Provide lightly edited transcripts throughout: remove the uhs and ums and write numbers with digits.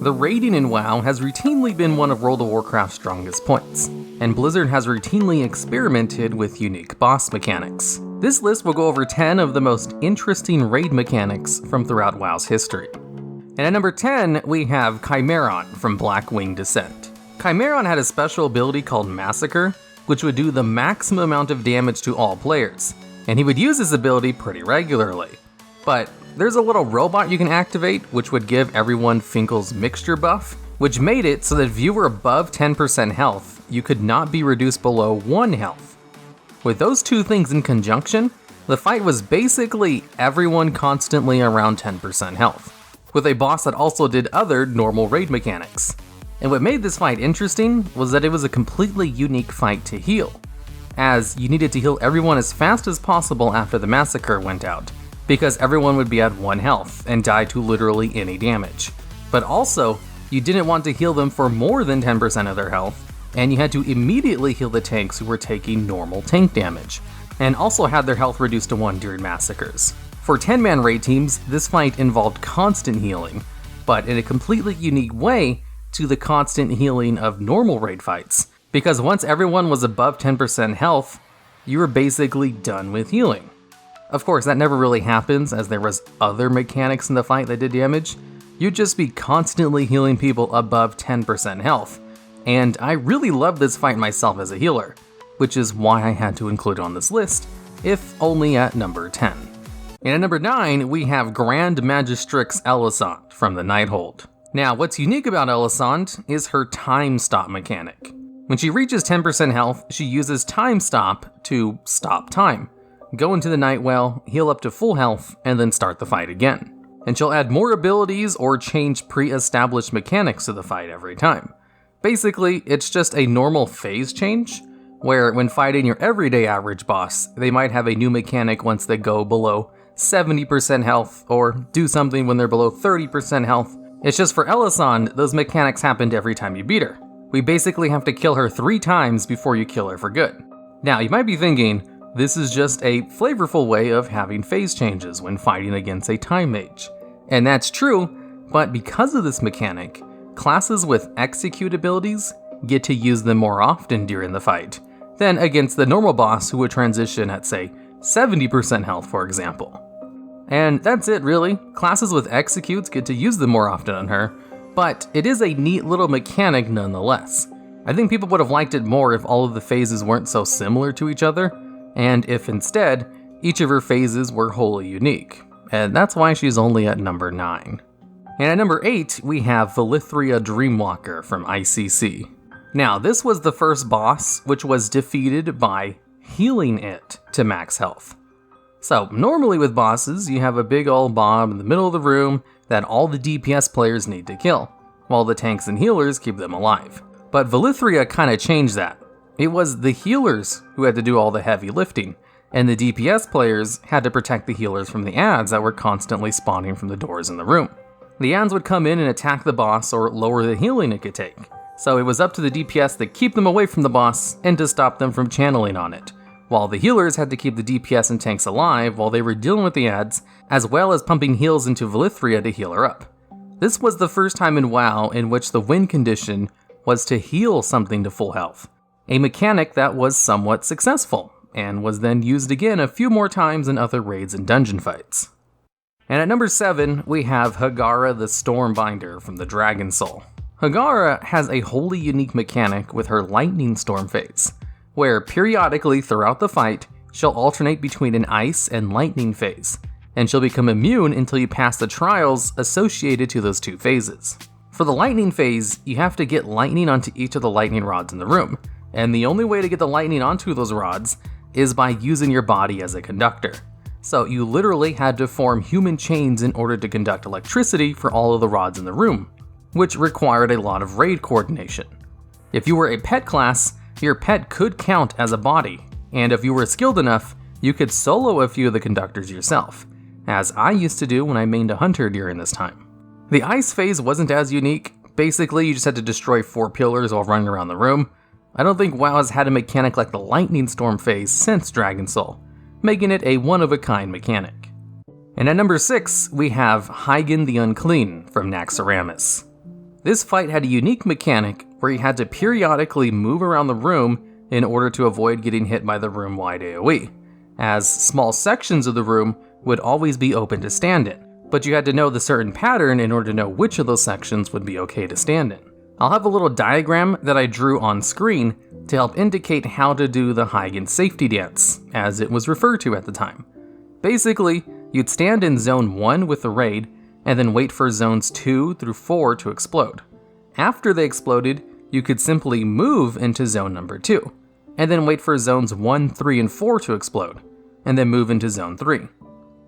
The raiding in WoW has routinely been one of World of Warcraft's strongest points, and Blizzard has routinely experimented with unique boss mechanics. This list will go over 10 of the most interesting raid mechanics from throughout WoW's history. And at number 10, we have Chimeran from Blackwing Descent. Chimeran had a special ability called Massacre, which would do the maximum amount of damage to all players, and he would use this ability pretty regularly. But there's a little robot you can activate, which would give everyone Finkel's mixture buff, which made it so that if you were above 10% health, you could not be reduced below 1 health. With those two things in conjunction, the fight was basically everyone constantly around 10% health, with a boss that also did other normal raid mechanics. And what made this fight interesting was that it was a completely unique fight to heal, as you needed to heal everyone as fast as possible after the massacre went out, because everyone would be at 1 health and die to literally any damage. But also, you didn't want to heal them for more than 10% of their health, and you had to immediately heal the tanks who were taking normal tank damage, and also had their health reduced to 1 during massacres. For 10-man raid teams, this fight involved constant healing, but in a completely unique way to the constant healing of normal raid fights, because once everyone was above 10% health, you were basically done with healing. Of course, that never really happens, as there was other mechanics in the fight that did damage. You'd just be constantly healing people above 10% health, and I really love this fight myself as a healer, which is why I had to include it on this list, if only at number 10. And at number 9, we have Grand Magistrix Elisande from the Nighthold. Now, what's unique about Elisande is her time stop mechanic. When she reaches 10% health, she uses time stop to stop time, go into the Nightwell, heal up to full health, and then start the fight again. And she'll add more abilities or change pre-established mechanics to the fight every time. Basically, it's just a normal phase change, where when fighting your everyday average boss, they might have a new mechanic once they go below 70% health, or do something when they're below 30% health. It's just for Elisande, those mechanics happened every time you beat her. We basically have to kill her 3 times before you kill her for good. Now, you might be thinking, this is just a flavorful way of having phase changes when fighting against a time mage. And that's true, but because of this mechanic, classes with execute abilities get to use them more often during the fight than against the normal boss who would transition at, say, 70% health, for example. And that's it, really. Classes with executes get to use them more often on her, but it is a neat little mechanic nonetheless. I think people would have liked it more if all of the phases weren't so similar to each other, and if instead, each of her phases were wholly unique. And that's why she's only at number 9. And at number 8, we have Valithria Dreamwalker from ICC. Now, this was the first boss which was defeated by healing it to max health. So, normally with bosses, you have a big old bomb in the middle of the room that all the DPS players need to kill, while the tanks and healers keep them alive. But Valithria kinda changed that. It was the healers who had to do all the heavy lifting, and the DPS players had to protect the healers from the adds that were constantly spawning from the doors in the room. The adds would come in and attack the boss or lower the healing it could take, so it was up to the DPS to keep them away from the boss and to stop them from channeling on it, while the healers had to keep the DPS and tanks alive while they were dealing with the adds, as well as pumping heals into Valithria to heal her up. This was the first time in WoW in which the win condition was to heal something to full health, a mechanic that was somewhat successful, and was then used again a few more times in other raids and dungeon fights. And at number 7, we have Hagara the Stormbinder from the Dragon Soul. Hagara has a wholly unique mechanic with her Lightning Storm phase, where periodically throughout the fight, she'll alternate between an ice and lightning phase, and she'll become immune until you pass the trials associated to those two phases. For the lightning phase, you have to get lightning onto each of the lightning rods in the room, and the only way to get the lightning onto those rods is by using your body as a conductor. So you literally had to form human chains in order to conduct electricity for all of the rods in the room, which required a lot of raid coordination. If you were a pet class, your pet could count as a body, and if you were skilled enough, you could solo a few of the conductors yourself, as I used to do when I mained a hunter during this time. The ice phase wasn't as unique. Basically, you just had to destroy 4 pillars while running around the room. I don't think WoW has had a mechanic like the Lightning Storm phase since Dragon Soul, making it a one-of-a-kind mechanic. And at number 6, we have Heigen the Unclean from Naxxramas. This fight had a unique mechanic where you had to periodically move around the room in order to avoid getting hit by the room-wide AoE, as small sections of the room would always be open to stand in, but you had to know the certain pattern in order to know which of those sections would be okay to stand in. I'll have a little diagram that I drew on screen to help indicate how to do the Heigen safety dance, as it was referred to at the time. Basically, you'd stand in Zone 1 with the raid, and then wait for Zones 2 through 4 to explode. After they exploded, you could simply move into Zone number 2, and then wait for Zones 1, 3, and 4 to explode, and then move into Zone 3.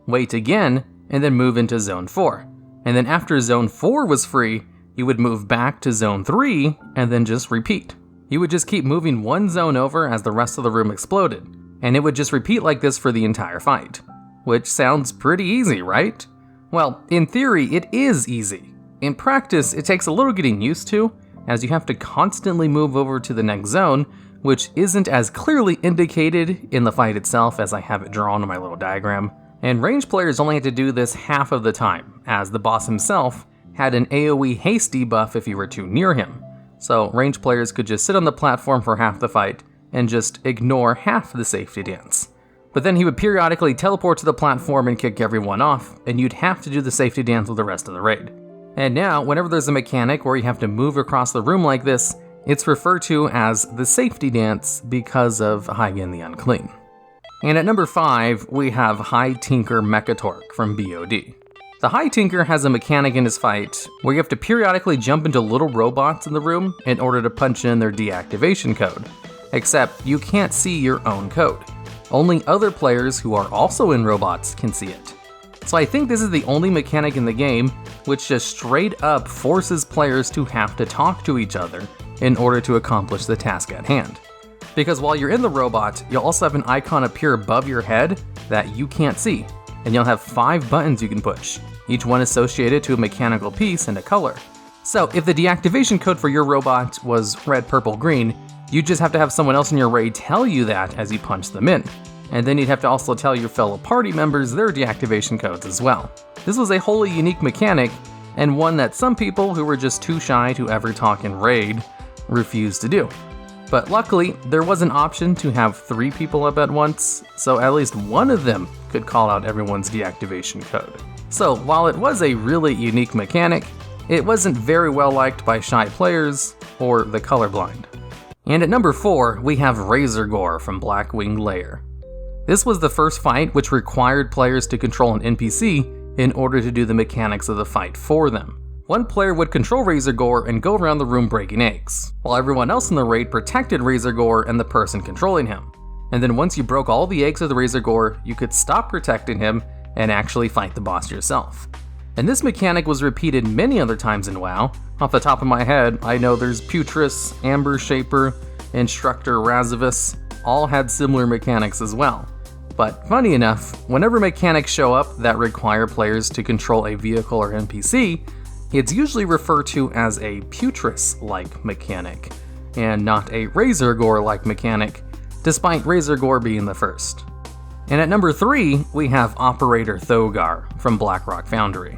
Wait again, and then move into Zone 4, and then after Zone 4 was free, you would move back to Zone 3, and then just repeat. You would just keep moving one zone over as the rest of the room exploded, and it would just repeat like this for the entire fight. Which sounds pretty easy, right? Well, in theory, it is easy. In practice, it takes a little getting used to, as you have to constantly move over to the next zone, which isn't as clearly indicated in the fight itself as I have it drawn on my little diagram. And ranged players only had to do this half of the time, as the boss himself had an AoE haste debuff if you were too near him. So ranged players could just sit on the platform for half the fight and just ignore half the safety dance. But then he would periodically teleport to the platform and kick everyone off, and you'd have to do the safety dance with the rest of the raid. And now, whenever there's a mechanic where you have to move across the room like this, it's referred to as the safety dance because of Heigen the Unclean. And at number 5, we have High Tinker Mekkatorque from BOD. The High Tinker has a mechanic in his fight where you have to periodically jump into little robots in the room in order to punch in their deactivation code. Except you can't see your own code. Only other players who are also in robots can see it. So I think this is the only mechanic in the game which just straight up forces players to have to talk to each other in order to accomplish the task at hand. Because while you're in the robot, you'll also have an icon appear above your head that you can't see, and you'll have 5 buttons you can push, each one associated to a mechanical piece and a color. So if the deactivation code for your robot was red, purple, green, you just have to have someone else in your raid tell you that as you punch them in. And then you'd have to also tell your fellow party members their deactivation codes as well. This was a wholly unique mechanic, and one that some people who were just too shy to ever talk in raid refused to do. But luckily, there was an option to have 3 people up at once, so at least one of them could call out everyone's deactivation code. So while it was a really unique mechanic, it wasn't very well liked by shy players or the colorblind. And at number 4, we have Razorgore from Blackwing Lair. This was the first fight which required players to control an NPC in order to do the mechanics of the fight for them. One player would control Razorgore and go around the room breaking eggs, while everyone else in the raid protected Razorgore and the person controlling him. And then once you broke all the eggs of the Razorgore, you could stop protecting him and actually fight the boss yourself. And this mechanic was repeated many other times in WoW. Off the top of my head, I know there's Putris, Amber Shaper, Instructor Razivus, all had similar mechanics as well. But funny enough, whenever mechanics show up that require players to control a vehicle or NPC, it's usually referred to as a Putris-like mechanic, and not a Razorgore-like mechanic, despite Razorgore being the first. And at number 3, we have Operator Thogar from Blackrock Foundry.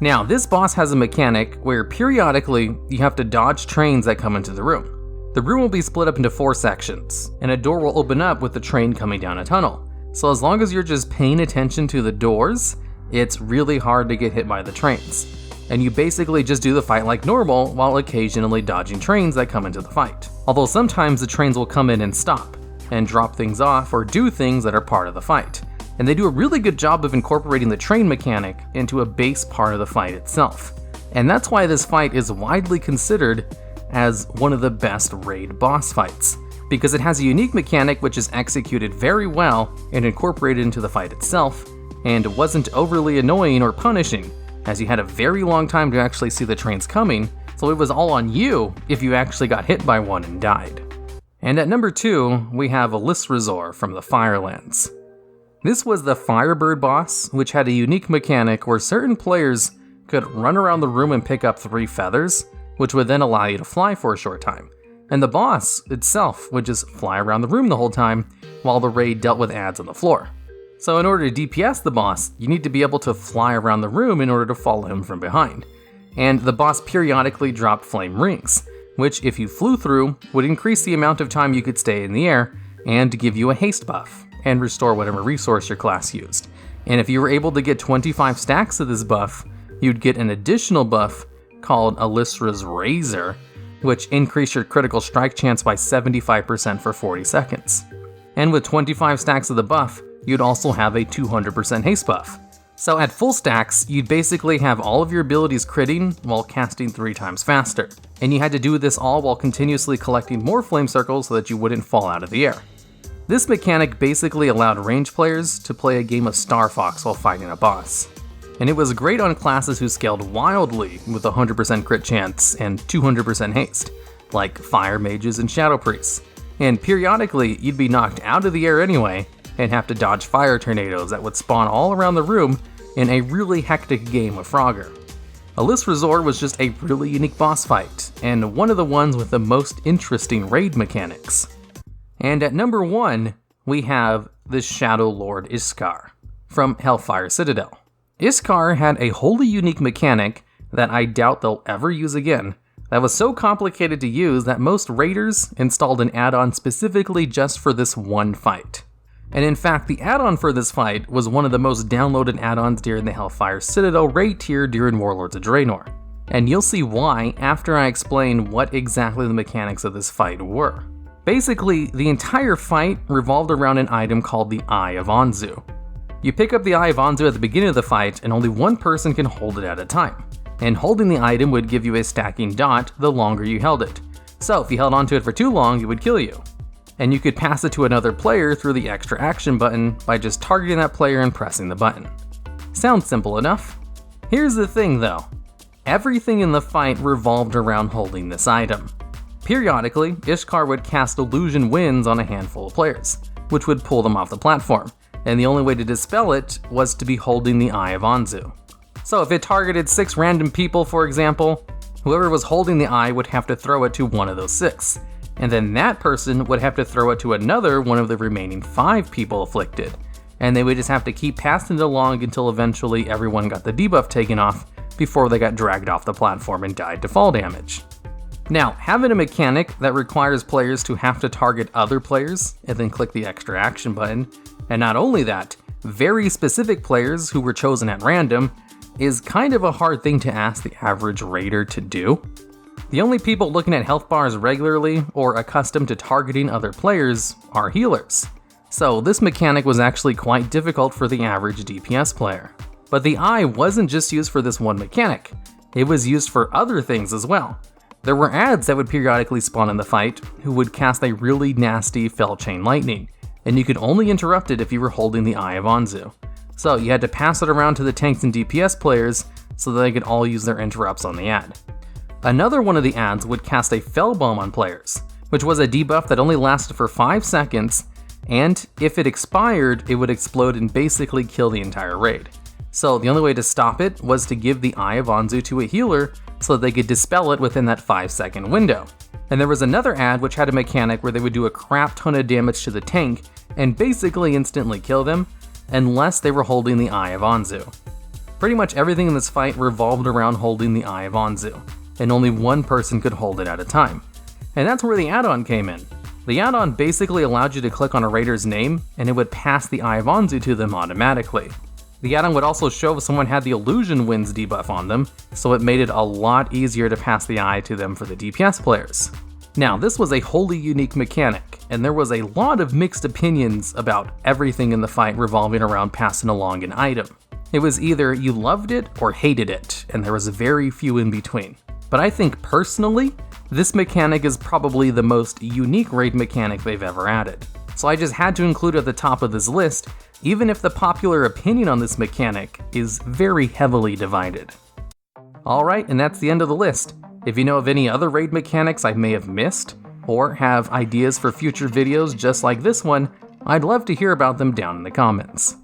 Now, this boss has a mechanic where periodically you have to dodge trains that come into the room. The room will be split up into 4 sections, and a door will open up with the train coming down a tunnel. So as long as you're just paying attention to the doors, it's really hard to get hit by the trains. And you basically just do the fight like normal while occasionally dodging trains that come into the fight. Although sometimes the trains will come in and stop, and drop things off or do things that are part of the fight. And they do a really good job of incorporating the train mechanic into a base part of the fight itself. And that's why this fight is widely considered as one of the best raid boss fights, because it has a unique mechanic which is executed very well and incorporated into the fight itself, and wasn't overly annoying or punishing, as you had a very long time to actually see the trains coming, so it was all on you if you actually got hit by one and died. And at number 2, we have Alysrazor from the Firelands. This was the Firebird boss, which had a unique mechanic where certain players could run around the room and pick up 3 feathers, which would then allow you to fly for a short time. And the boss itself would just fly around the room the whole time, while the raid dealt with ads on the floor. So in order to DPS the boss, you need to be able to fly around the room in order to follow him from behind. and the boss periodically dropped flame rings, which if you flew through, would increase the amount of time you could stay in the air and give you a haste buff, and restore whatever resource your class used. And if you were able to get 25 stacks of this buff, you'd get an additional buff called Alysra's Razor, which increased your critical strike chance by 75% for 40 seconds. And with 25 stacks of the buff, you'd also have a 200% haste buff. So at full stacks, you'd basically have all of your abilities critting while casting 3 times faster. And you had to do this all while continuously collecting more flame circles so that you wouldn't fall out of the air. This mechanic basically allowed range players to play a game of Star Fox while fighting a boss. And it was great on classes who scaled wildly with 100% crit chance and 200% haste, like Fire Mages and Shadow Priests. And periodically, you'd be knocked out of the air anyway, and have to dodge fire tornadoes that would spawn all around the room in a really hectic game of Frogger. Alysrazor was just a really unique boss fight, and one of the ones with the most interesting raid mechanics. And at number 1, we have the Shadow-Lord Iskar from Hellfire Citadel. Iskar had a wholly unique mechanic that I doubt they'll ever use again, that was so complicated to use that most raiders installed an add-on specifically just for this one fight. And in fact, the add-on for this fight was one of the most downloaded add-ons during the Hellfire Citadel raid tier during Warlords of Draenor. And you'll see why after I explain what exactly the mechanics of this fight were. Basically, the entire fight revolved around an item called the Eye of Anzu. You pick up the Eye of Anzu at the beginning of the fight, and only one person can hold it at a time. And holding the item would give you a stacking dot the longer you held it. So if you held onto it for too long, it would kill you. And you could pass it to another player through the extra action button by just targeting that player and pressing the button. Sounds simple enough. Here's the thing though. Everything in the fight revolved around holding this item. Periodically, Iskar would cast illusion winds on a handful of players, which would pull them off the platform, and the only way to dispel it was to be holding the Eye of Anzu. So if it targeted 6 random people, for example, whoever was holding the eye would have to throw it to one of those 6, and then that person would have to throw it to another one of the remaining 5 people afflicted, and they would just have to keep passing it along until eventually everyone got the debuff taken off before they got dragged off the platform and died to fall damage. Now, having a mechanic that requires players to have to target other players and then click the extra action button, and not only that, very specific players who were chosen at random, is kind of a hard thing to ask the average raider to do. The only people looking at health bars regularly or accustomed to targeting other players are healers. So this mechanic was actually quite difficult for the average DPS player. But the eye wasn't just used for this one mechanic, it was used for other things as well. There were ads that would periodically spawn in the fight who would cast a really nasty Fell Chain Lightning, and you could only interrupt it if you were holding the Eye of Anzu. So you had to pass it around to the tanks and DPS players so that they could all use their interrupts on the ad. Another one of the ads would cast a Fell Bomb on players, which was a debuff that only lasted for 5 seconds, and if it expired, it would explode and basically kill the entire raid. So the only way to stop it was to give the Eye of Anzu to a healer so that they could dispel it within that 5-second window. And there was another ad which had a mechanic where they would do a crap ton of damage to the tank and basically instantly kill them, unless they were holding the Eye of Anzu. Pretty much everything in this fight revolved around holding the Eye of Anzu, and only one person could hold it at a time. And that's where the add-on came in. The add-on basically allowed you to click on a raider's name, and it would pass the Eye of Anzu to them automatically. The add-on would also show if someone had the Illusion Winds debuff on them, so it made it a lot easier to pass the eye to them for the DPS players. Now, this was a wholly unique mechanic, and there was a lot of mixed opinions about everything in the fight revolving around passing along an item. It was either you loved it or hated it, and there was very few in between. But I think personally, this mechanic is probably the most unique raid mechanic they've ever added. So I just had to include it at the top of this list, even if the popular opinion on this mechanic is very heavily divided. Alright, and that's the end of the list. If you know of any other raid mechanics I may have missed, or have ideas for future videos just like this one, I'd love to hear about them down in the comments.